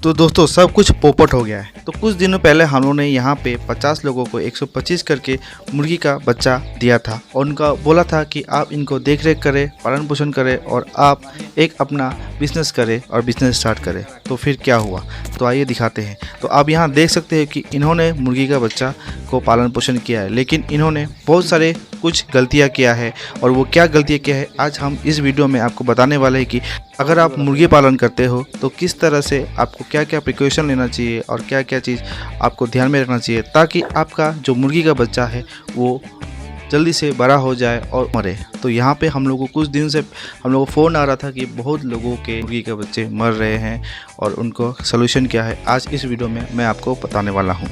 तो दोस्तों सब कुछ पोपट हो गया है। तो कुछ दिनों पहले हम लोगों ने यहाँ पे 50 लोगों को 125 करके मुर्गी का बच्चा दिया था और उनका बोला था कि आप इनको देख रेख करें, पालन पोषण करें और आप एक अपना बिजनेस करें और बिजनेस स्टार्ट करें। तो फिर क्या हुआ, तो आइए दिखाते हैं। तो आप यहाँ देख सकते हैं कि इन्होंने मुर्गी का बच्चा को पालन पोषण किया है, लेकिन इन्होंने बहुत सारे कुछ गलतियाँ किया है। और वो क्या गलतियाँ किया है आज हम इस वीडियो में आपको बताने वाले हैं कि अगर आप मुर्गी पालन करते हो तो किस तरह से आपको क्या क्या प्रिकॉशन लेना चाहिए और क्या क्या चीज़ आपको ध्यान में रखना चाहिए, ताकि आपका जो मुर्गी का बच्चा है वो जल्दी से बड़ा हो जाए और मरे। तो यहाँ पे हम लोग को कुछ दिन से हम लोग को फ़ोन आ रहा था कि बहुत लोगों के मुर्गी के बच्चे मर रहे हैं और उनको सलूशन क्या है आज इस वीडियो में मैं आपको बताने वाला हूँ।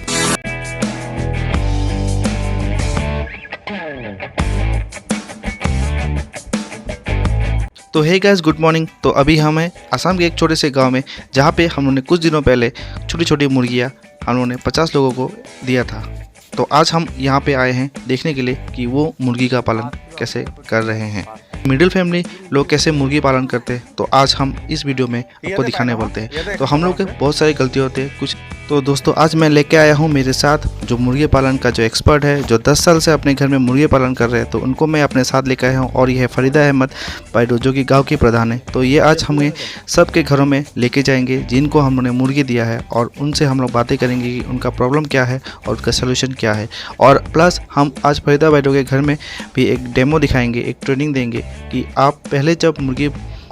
तो हे गाइस, गुड मॉर्निंग। तो अभी हम हैं असम के एक छोटे से गांव में, जहां पे हम लोगों ने कुछ दिनों पहले छोटी छोटी मुर्गियां हम लोगों ने 50 लोगों को दिया था। तो आज हम यहां पे आए हैं देखने के लिए कि वो मुर्गी का पालन कैसे कर रहे हैं, मिडिल फैमिली लोग कैसे मुर्गी पालन करते हैं। तो आज हम इस वीडियो में आपको दिखाने बोलते हैं। तो हम लोग के बहुत सारी गलतियाँ होती है कुछ। तो दोस्तों आज मैं लेके आया हूँ मेरे साथ जो मुर्गी पालन का जो एक्सपर्ट है, जो 10 साल से अपने घर में मुर्गी पालन कर रहे हैं। तो उनको मैं अपने साथ लेके आया हूँ और ये है फरीदा अहमद बाइडो, जो कि गांव की प्रधान है। तो ये आज हमें सबके घरों में लेके जाएंगे जिनको हम लोगों ने मुर्गी दिया है, और उनसे हम लोग बातें करेंगे कि उनका प्रॉब्लम क्या है और उसका सोल्यूशन क्या है। और प्लस हम आज फरीदा बाइडो के घर में भी एक डेमो दिखाएंगे, एक ट्रेनिंग देंगे कि आप पहले जब मुर्गी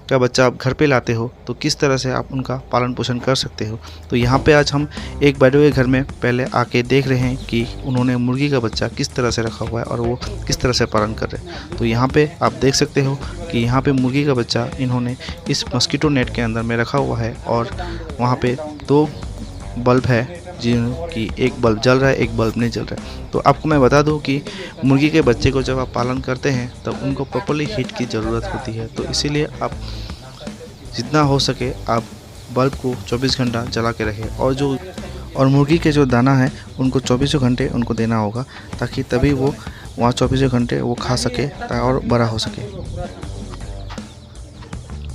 का बच्चा आप घर पे लाते हो तो किस तरह से आप उनका पालन पोषण कर सकते हो। तो यहाँ पे आज हम एक बाइडो के घर में पहले आके देख रहे हैं कि उन्होंने मुर्गी का बच्चा किस तरह से रखा हुआ है और वो किस तरह से पालन कर रहे हैं। तो यहाँ पे आप देख सकते हो कि यहाँ पे मुर्गी का बच्चा इन्होंने इस मस्कीटो नेट के अंदर में रखा हुआ है और वहाँ पे 2 बल्ब है, जिनकी एक बल्ब जल रहा है, एक बल्ब नहीं जल रहा है। तो आपको मैं बता दूं कि मुर्गी के बच्चे को जब आप पालन करते हैं तब उनको प्रॉपर्ली हीट की ज़रूरत होती है। तो इसीलिए आप जितना हो सके आप बल्ब को 24 घंटा जला के रखें, और मुर्गी के जो दाना है उनको 24 घंटे उनको देना होगा, ताकि तभी वो वहाँ 24 घंटे वो खा सके और बड़ा हो सके।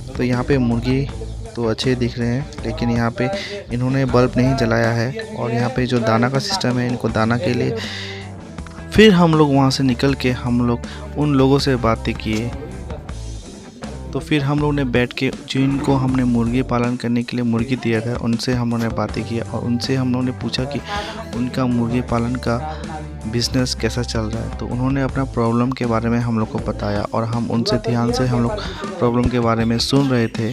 तो यहाँ पे मुर्गी तो अच्छे दिख रहे हैं, लेकिन यहाँ पे इन्होंने बल्ब नहीं जलाया है। और यहाँ पे जो दाना का सिस्टम है, इनको दाना के लिए फिर हम लोग वहाँ से निकल के हम लोग उन लोगों से बातें किए। तो फिर हम लोग ने बैठ के जिनको हमने मुर्गी पालन करने के लिए मुर्गी दिया था उनसे हम लोगों ने बातें किया, और उनसे हम लोगों ने पूछा कि उनका मुर्गी पालन का बिज़नेस कैसा चल रहा है। तो उन्होंने अपना प्रॉब्लम के बारे में हम लोग को बताया और हम उनसे ध्यान से हम लोग प्रॉब्लम के बारे में सुन रहे थे।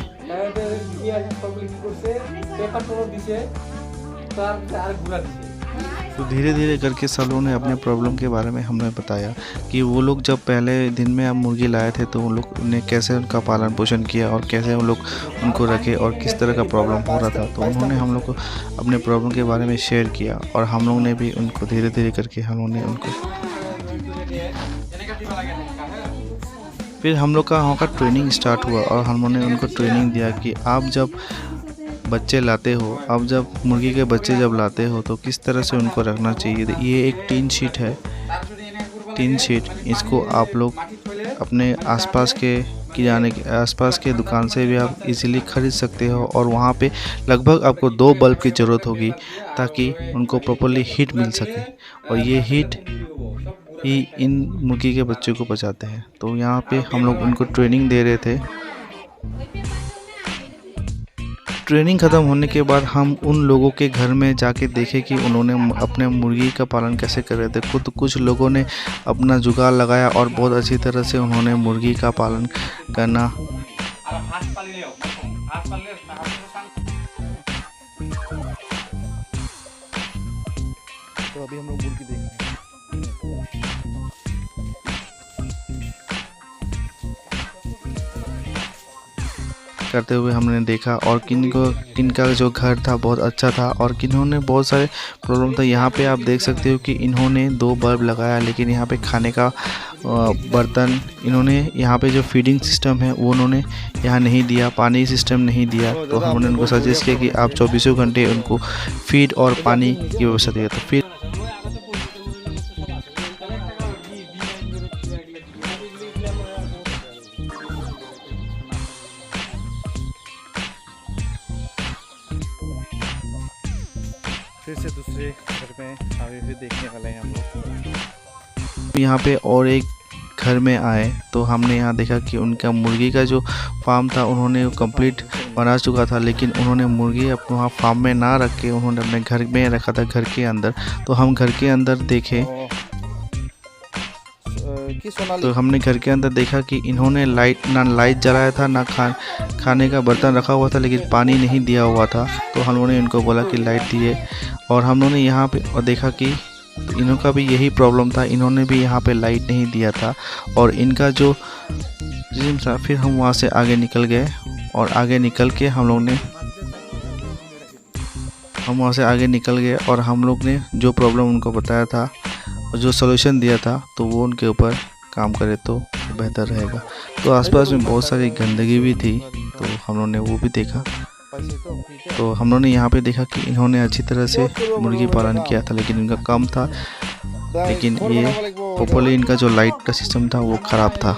तो धीरे धीरे करके सब लोगों ने अपने प्रॉब्लम के बारे में हमें बताया कि वो लोग जब पहले दिन में अब मुर्गी लाए थे तो उन लोग ने कैसे उनका पालन पोषण किया और कैसे उन लोग उनको रखे और किस तरह का प्रॉब्लम हो रहा था। तो उन्होंने हम लोग को अपने प्रॉब्लम के बारे में शेयर किया और हम लोग ने भी उनको धीरे धीरे करके हम लोग ने उनको फिर हम लोग का वहाँ का ट्रेनिंग स्टार्ट हुआ और हम लोगों ने उनको ट्रेनिंग दिया कि आप जब बच्चे लाते हो, आप जब मुर्गी के बच्चे जब लाते हो तो किस तरह से उनको रखना चाहिए। ये एक टीन शीट है, टीन शीट, इसको आप लोग अपने आसपास के किराने के आसपास के दुकान से भी आप इजीली खरीद सकते हो। और वहाँ पे लगभग आपको 2 बल्ब की ज़रूरत होगी ताकि उनको प्रॉपर्ली हीट मिल सके, और ये हीट ही इन मुर्गी के बच्चों को बचाते हैं। तो यहाँ पे हम लोग उनको ट्रेनिंग दे रहे थे। ट्रेनिंग ख़त्म होने के बाद हम उन लोगों के घर में जाके देखे कि उन्होंने अपने मुर्गी का पालन कैसे कर रहे थे। खुद कुछ लोगों ने अपना जुगाड़ लगाया और बहुत अच्छी तरह से उन्होंने मुर्गी का पालन करना। तो अभी हम लोग मुर्गी देख रहे हैं। करते हुए हमने देखा, और किनका जो घर था बहुत अच्छा था और किन्होंने बहुत सारे प्रॉब्लम था। यहाँ पे आप देख सकते हो कि इन्होंने 2 बल्ब लगाया, लेकिन यहाँ पे खाने का बर्तन इन्होंने यहाँ पे जो फीडिंग सिस्टम है वो उन्होंने यहाँ नहीं दिया, पानी सिस्टम नहीं दिया। तो हमने उनको सजेस्ट किया कि आप 24 घंटे उनको फीड और पानी की व्यवस्था दिया। तो फिर फिर से दूसरे घर में आगे फिर देखने वाले हैं हम लोग। यहाँ पे और एक घर में आए तो हमने यहाँ देखा कि उनका मुर्गी का जो फार्म था उन्होंने कंप्लीट बना चुका था, लेकिन उन्होंने मुर्गी अपने वहाँ फार्म में ना रख के उन्होंने अपने घर में रखा था, घर के अंदर। तो हम घर के अंदर देखे तो हमने घर के अंदर देखा कि इन्होंने लाइट जलाया था, ना खाने का बर्तन रखा हुआ था, लेकिन पानी नहीं दिया हुआ था। तो हम लोगों ने इनको बोला कि लाइट दिए, और हम लोगों ने यहाँ पे और देखा कि इनका भी यही प्रॉब्लम था, इन्होंने भी यहाँ पे लाइट नहीं दिया था। और इनका जो जिम था, फिर हम वहाँ से आगे निकल गए, और आगे निकल के हम लोग हम लोग ने जो प्रॉब्लम उनको बताया था और जो सलूशन दिया था, तो वो उनके ऊपर काम करे तो बेहतर रहेगा। तो आसपास में बहुत सारी गंदगी भी थी, तो हम लोगों ने वो भी देखा। तो हम लोगों ने यहाँ पे देखा कि इन्होंने अच्छी तरह से मुर्गी पालन किया था, लेकिन इनका कम था, लेकिन ये प्रॉपर्ली इनका जो लाइट का सिस्टम था वो ख़राब था।